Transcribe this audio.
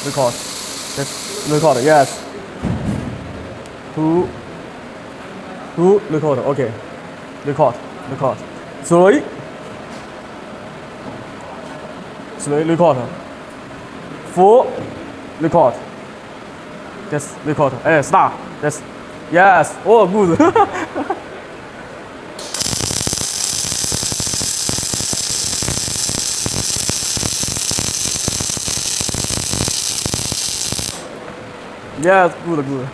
Record. Yes. Record. Yes. Two. Two. Record. Okay. Record. Record. Three. Three. Record. Four. Record. Yes. Record. Start. Yes. Yes. Oh, good. Yes. Good. Good.